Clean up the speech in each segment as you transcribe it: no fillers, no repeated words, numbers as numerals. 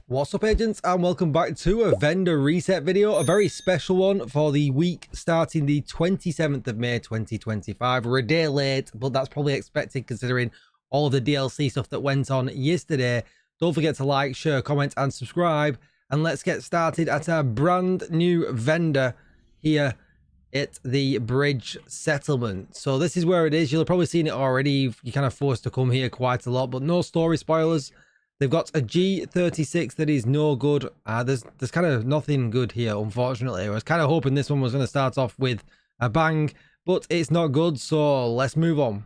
What's up, agents, and welcome back to a vendor reset video, a very special one for the week starting the 27th of May 2025. We're a day late, but that's probably expected considering all of the DLC stuff that went on yesterday. Don't forget to like, share, comment and subscribe, and let's get started at our brand new vendor here at the Bridge Settlement. So this is where it is. You'll have probably seen it already. You're kind of forced to come here quite a lot, but no story spoilers. They've got a G36 that is no good. There's kind of nothing good here, unfortunately. I was kind of hoping this one was going to start off with a bang, but it's not good, so let's move on.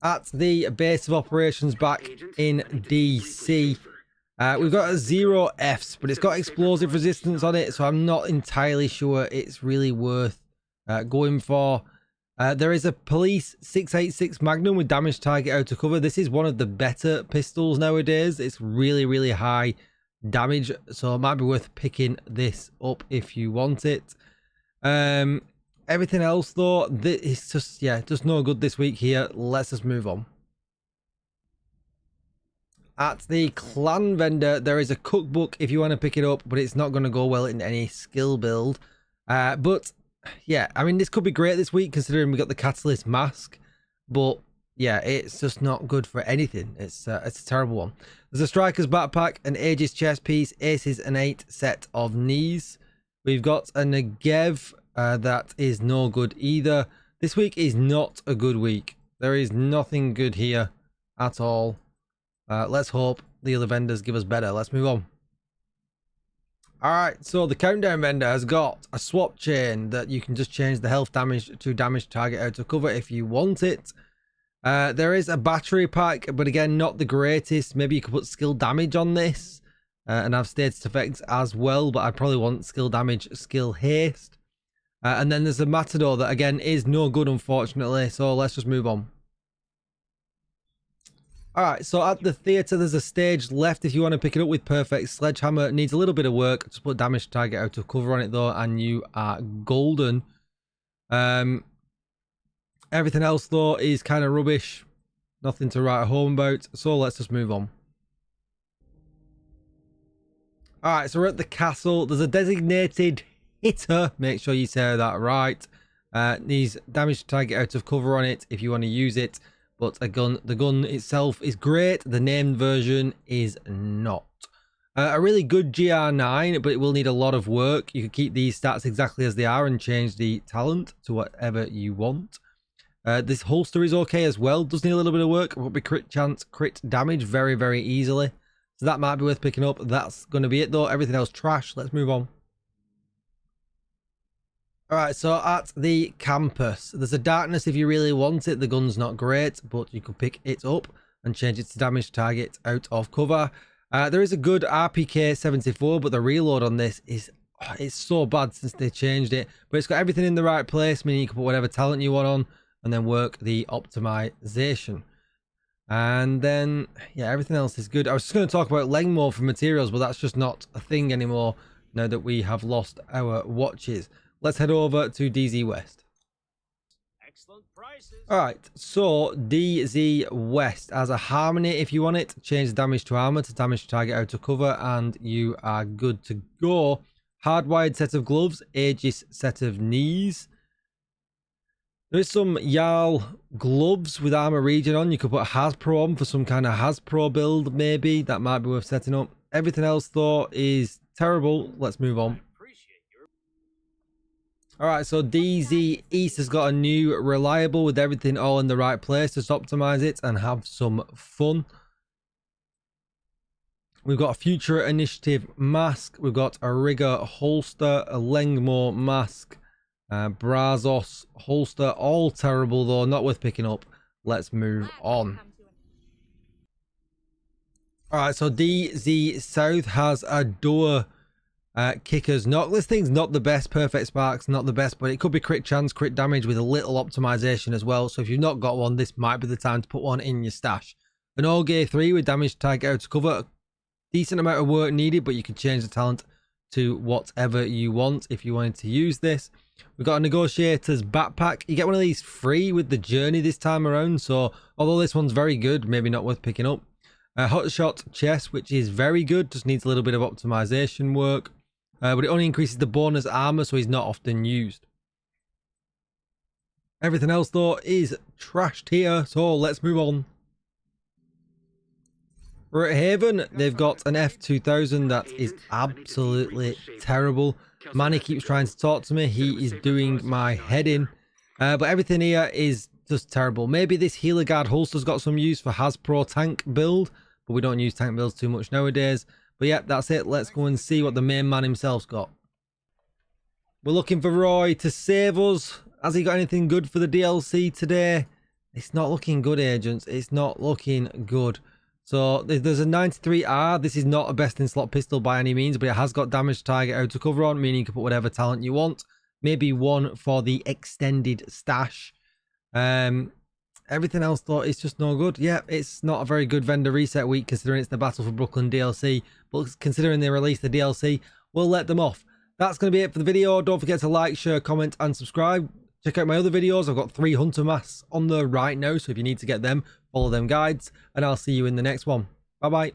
At the base of operations back in DC, we've got a 0 Fs, but it's got explosive resistance on it, so I'm not entirely sure it's really worth going for. There is a police 686 Magnum with damage target out of cover. This is one of the better pistols nowadays. It's really high damage, so it might be worth picking this up if you want it. Everything else though, it's just, yeah, just no good this week here. Let's just move on. At the clan vendor, there is a cookbook if you want to pick it up, but it's not going to go well in any skill build. But yeah, I mean, this could be great this week considering we got the Catalyst mask, but yeah, it's just not good for anything. It's a terrible one. There's a Striker's backpack, an Aegis chest piece, Aces, an 8 set of knees. We've got a Negev that is no good either. This week is not a good week. There is nothing good here at all. Let's hope the other vendors give us better. Let's move on. Alright, so the countdown vendor has got a swap chain that you can just change the health damage to damage target out of cover if you want it. There is a battery pack, but again, not the greatest. Maybe you could put skill damage on this and have status effects as well, but I probably want skill damage, skill haste. And then there's a Matador that again is no good, unfortunately, so let's just move on. Alright, so at the theatre, there's a stage left if you want to pick it up with Perfect Sledgehammer. It needs a little bit of work. Just put damage target out of cover on it though, and you are golden. Everything else though is kind of rubbish. Nothing to write home about, so let's just move on. Alright, so we're at the castle. There's a designated hitter. Make sure you say that right. Needs damage target out of cover on it if you want to use it. But the gun itself is great. The named version is not. A really good GR9, but it will need a lot of work. You can keep these stats exactly as they are and change the talent to whatever you want. This holster is okay as well. Does need a little bit of work. Will be crit chance, crit damage very easily. So that might be worth picking up. That's going to be it though. Everything else trash. Let's move on. Alright, so at the campus, there's a darkness if you really want it. The gun's not great, but you could pick it up and change it to damage target out of cover. There is a good RPK 74, but the reload on this is it's so bad since they changed it. But it's got everything in the right place, meaning you can put whatever talent you want on and then work the optimization. And then, yeah, everything else is good. I was just going to talk about Lengmore for materials, but that's just not a thing anymore now that we have lost our watches. Let's head over to DZ West. Excellent prices. Alright, so DZ West has a Harmony if you want it. Change the damage to armor to damage target out of cover and you are good to go. Hardwired set of gloves, Aegis set of knees. There is some Jarl gloves with armor regen on. You could put Hasbro on for some kind of Hasbro build maybe. That might be worth setting up. Everything else though is terrible. Let's move on. Alright, so DZ East has got a new reliable with everything all in the right place. Just optimize it and have some fun. We've got a Future Initiative mask. We've got a Rigger holster, a Lengmore mask, Brazos holster. All terrible though, not worth picking up. Let's move on. Alright, so DZ South has a door kickers knock. This thing's not the best. Perfect sparks not the best, but it could be crit chance, crit damage with a little optimization as well. So if you've not got one, this might be the time to put one in your stash. An Auge 3 with damage target out to cover. Decent amount of work needed, but you can change the talent to whatever you want if you wanted to use this. We've got a Negotiator's backpack. You get one of these free with the journey this time around, so although this one's very good, maybe not worth picking up. Hotshot chest, which is very good, just needs a little bit of optimization work. But it only increases the bonus armor, so he's not often used. Everything else, though, is trashed here, so let's move on. We're at Haven. They've got an F2000 that is absolutely terrible. Manny keeps trying to talk to me. He is doing my head in. But everything here is just terrible. Maybe this Healer Guard holster's got some use for Hasbro tank build, but we don't use tank builds too much nowadays. But yeah, that's it. Let's go and see what the main man himself's got. We're looking for Roy to save us. Has he got anything good for the DLC today? It's not looking good, agents. It's not looking good. So there's a 93R. This is not a best in slot pistol by any means, but it has got damage target out to cover on, meaning you can put whatever talent you want. Maybe one for the extended stash. Everything else, though, is just no good. Yeah, it's not a very good vendor reset week considering it's the Battle for Brooklyn DLC. But considering they released the DLC, we'll let them off. That's going to be it for the video. Don't forget to like, share, comment, and subscribe. Check out my other videos. I've got 3 Hunter masks on there right now, so if you need to get them, follow them guides. And I'll see you in the next one. Bye-bye.